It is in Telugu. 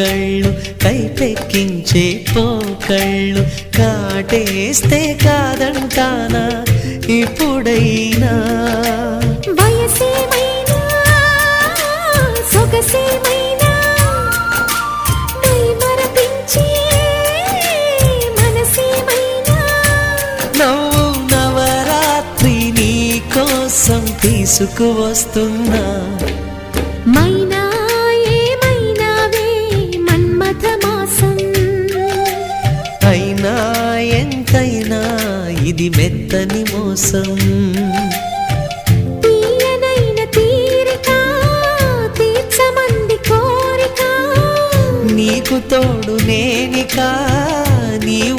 కళ్ళు కైపెక్కించే పోకళ్ళు కాటేస్తే కాదంటానా ఇప్పుడైనా వయసేమైనా సొగసేమైనా మరపించే మనసేమైనా నవ్వు నవరాత్రి నీ కోసం తీసుకువస్తున్నా మైనా ఏమైనావే మన్మథ మాసం అయినా ఎంతైనా ఇది మెత్తని మోసం తీయనైన తీరిక తీర్చమంది కోరిక నీకు తోడు నేనికా